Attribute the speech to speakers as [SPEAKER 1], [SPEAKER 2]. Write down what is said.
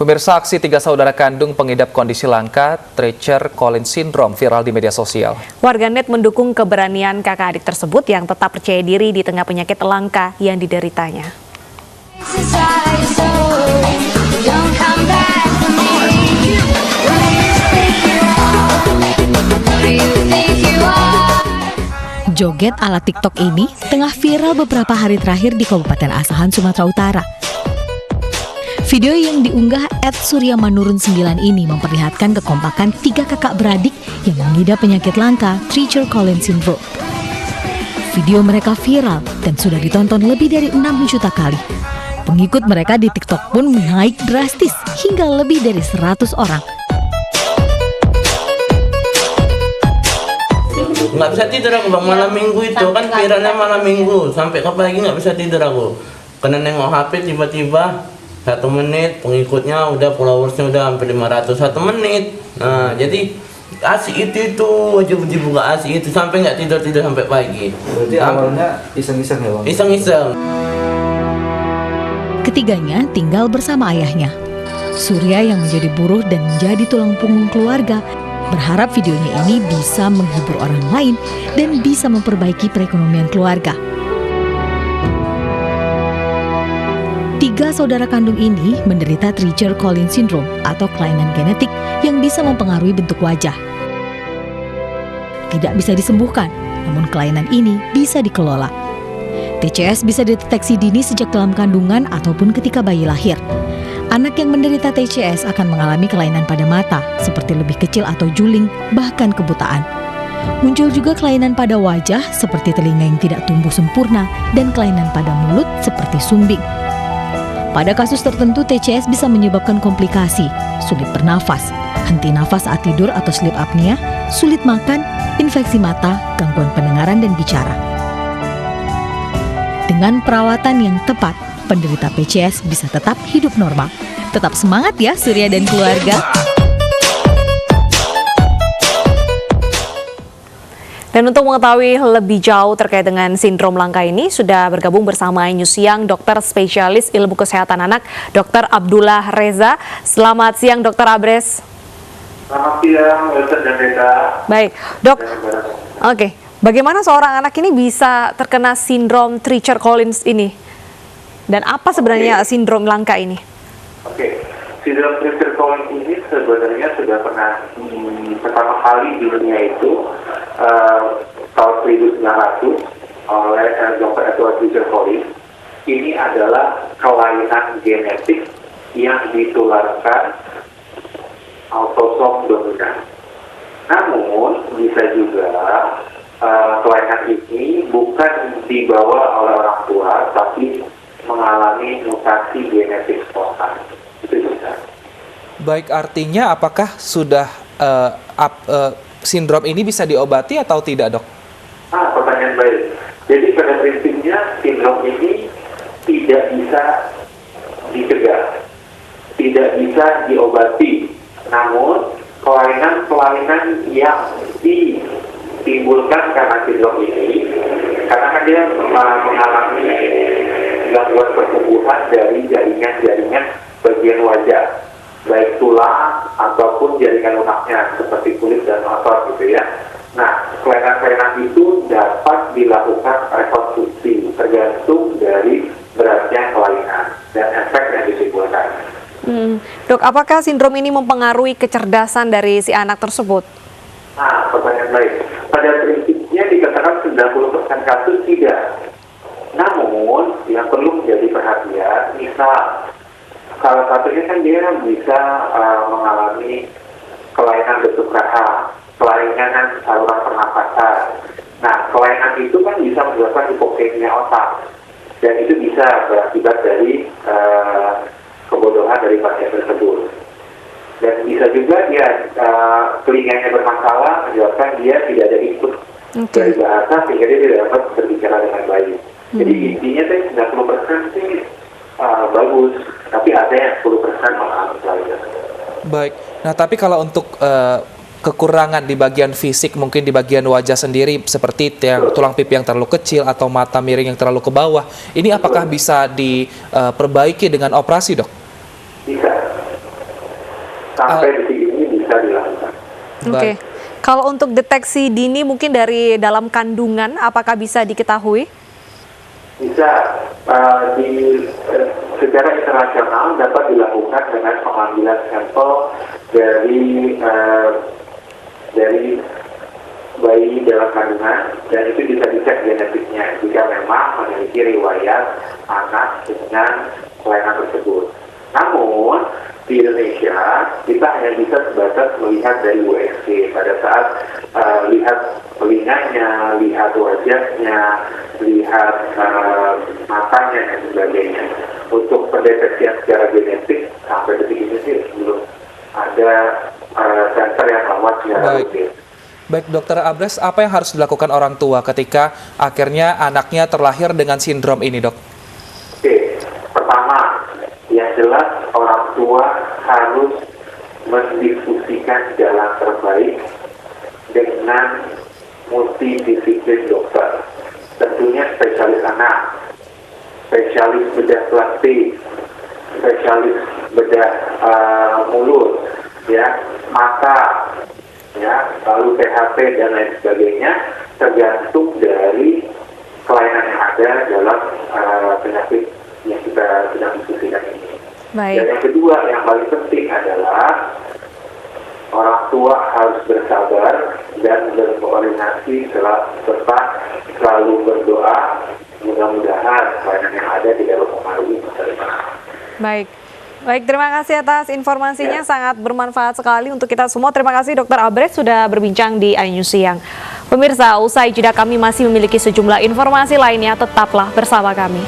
[SPEAKER 1] Pemirsa, aksi 3 saudara kandung pengidap kondisi langka Treacher Collins Syndrome viral di media sosial.
[SPEAKER 2] Warganet mendukung keberanian kakak adik tersebut yang tetap percaya diri di tengah penyakit langka yang dideritanya.
[SPEAKER 3] Joget ala TikTok ini tengah viral beberapa hari terakhir di Kabupaten Asahan, Sumatera Utara. Video yang diunggah @suryamanurun9 ini memperlihatkan kekompakan 3 kakak beradik yang mengidap penyakit langka Treacher Collins Syndrome. Video mereka viral dan sudah ditonton lebih dari 6 juta kali. Pengikut mereka di TikTok pun naik drastis hingga lebih dari 100 orang.
[SPEAKER 4] Nggak bisa tidur aku bang, malam minggu itu kan viralnya malam minggu sampai ke pagi nggak bisa tidur aku. Kena nengok HP tiba-tiba 1 menit pengikutnya udah followersnya udah hampir 500 1 menit. Nah jadi asik itu wajib dibuka asik itu sampai nggak tidur sampai pagi.
[SPEAKER 5] Berarti awalnya iseng-iseng ya bang?
[SPEAKER 4] Iseng-iseng.
[SPEAKER 3] Ketiganya tinggal bersama ayahnya. Surya yang menjadi buruh dan menjadi tulang punggung keluarga berharap videonya ini bisa menghibur orang lain dan bisa memperbaiki perekonomian keluarga. 3 saudara kandung ini menderita Treacher Collins Syndrome atau kelainan genetik yang bisa mempengaruhi bentuk wajah. Tidak bisa disembuhkan, namun kelainan ini bisa dikelola. TCS bisa dideteksi dini sejak dalam kandungan ataupun ketika bayi lahir. Anak yang menderita TCS akan mengalami kelainan pada mata, seperti lebih kecil atau juling, bahkan kebutaan. Muncul juga kelainan pada wajah, seperti telinga yang tidak tumbuh sempurna, dan kelainan pada mulut, seperti sumbing. Pada kasus tertentu, TCS bisa menyebabkan komplikasi, sulit bernafas, henti nafas saat tidur atau sleep apnea, sulit makan, infeksi mata, gangguan pendengaran dan bicara. Dengan perawatan yang tepat, penderita PCS bisa tetap hidup normal. Tetap semangat ya Surya dan keluarga.
[SPEAKER 2] Dan untuk mengetahui lebih jauh terkait dengan sindrom langka ini, sudah bergabung bersama News Siang dokter spesialis ilmu kesehatan anak, Dr. Abdullah Reza. Selamat siang, Dr. Abres.
[SPEAKER 6] Selamat siang, Wilson dan Reza.
[SPEAKER 2] Baik, dok. Oke, bagaimana seorang anak ini bisa terkena sindrom Treacher Collins ini? Dan apa sebenarnya sindrom langka ini?
[SPEAKER 6] Sindrom Treacher Collins ini sebenarnya sudah pernah pertama kali di dunia itu tahun 1900 oleh Dr. Edward Treacher Collins. Ini adalah kelainan genetik yang ditularkan autosom dominan. Namun bisa juga kelainan ini bukan dibawa oleh orang tua, tapi mengalami mutasi genetik spontan. Itu bisa.
[SPEAKER 1] Baik, artinya apakah sudah sindrom ini bisa diobati atau tidak, dok?
[SPEAKER 6] Pertanyaan baik. Jadi pada prinsipnya sindrom ini tidak bisa dicegah, tidak bisa diobati. Namun kelainan-kelainan yang ditimbulkan karena sindrom ini, karena kan dia mengalami gangguan pertumbuhan dari jaringan-jaringan bagian wajah, baik tulang ataupun jaringan lunaknya seperti kulit dan otot gitu ya. Nah, kelainan-kelainan itu dapat dilakukan rekonstruksi tergantung dari beratnya kelainan dan efek yang ditimbulkan.
[SPEAKER 2] Dok, apakah sindrom ini mempengaruhi kecerdasan dari si anak tersebut?
[SPEAKER 6] Pertanyaan baik. Pada prinsipnya dikatakan 90% kasus tidak. Namun, yang perlu menjadi perhatian, misal salah satunya kan dia bisa mengalami kelainan bentuk rahang, kelainan saluran pernapasan. Nah, kelainan itu kan bisa menyebabkan hipoksemia otak, dan itu bisa berakibat dari kebodohan dari pasien tersebut. Dan bisa juga dia telinganya bermasalah, menyebabkan dia tidak ada input dari bahasa sehingga dia tidak dapat berbicara dengan baik. Jadi intinya 90% sih bagus, tapi ada yang 10% mengalami kelainan.
[SPEAKER 1] Baik, nah tapi kalau untuk kekurangan di bagian fisik, mungkin di bagian wajah sendiri seperti tulang pipi yang terlalu kecil atau mata miring yang terlalu ke bawah, ini apakah bisa diperbaiki dengan operasi, dok?
[SPEAKER 6] Bisa. sampai detik ini bisa dilakukan.
[SPEAKER 2] Oke. Kalau untuk deteksi dini mungkin dari dalam kandungan, apakah bisa diketahui?
[SPEAKER 6] Bisa secara internasional dapat dilakukan dengan pengambilan sampel dari bayi dalam kandungan, dan itu bisa dicek genetiknya jika memang memiliki riwayat anak dengan kelainan tersebut. Namun di Indonesia kita hanya bisa sebatas melihat dari USG pada saat lihat telinganya, lihat wajahnya, lihat matanya dan sebagainya. Untuk pendeteksian secara genetik sampai detik ini sih belum ada center yang merawat secara rutin.
[SPEAKER 1] Baik, Dokter Abres, apa yang harus dilakukan orang tua ketika akhirnya anaknya terlahir dengan sindrom ini, Dok?
[SPEAKER 6] Oke, pertama, yang jelas orang tua harus mendiskusikan jalan terbaik dengan multidisiplin dokter. Tentunya spesialis anak, spesialis bedah plastik, spesialis bedah mulut, ya, mata, ya, lalu PHP dan lain sebagainya, tergantung dari kelainan yang ada dalam penyakit yang kita sedang diskusikan ini.
[SPEAKER 2] Baik.
[SPEAKER 6] Dan yang kedua, yang paling penting adalah orang tua harus bersabar dan berkoordinasi serta selalu berdoa. Mudah-mudahan kelainan yang ada tidak mempengaruhi masa depan.
[SPEAKER 2] Baik. Baik, terima kasih atas informasinya, sangat bermanfaat sekali untuk kita semua. Terima kasih Dr. Abres sudah berbincang di iNews Siang. Pemirsa, usai jeda kami masih memiliki sejumlah informasi lainnya, tetaplah bersama kami.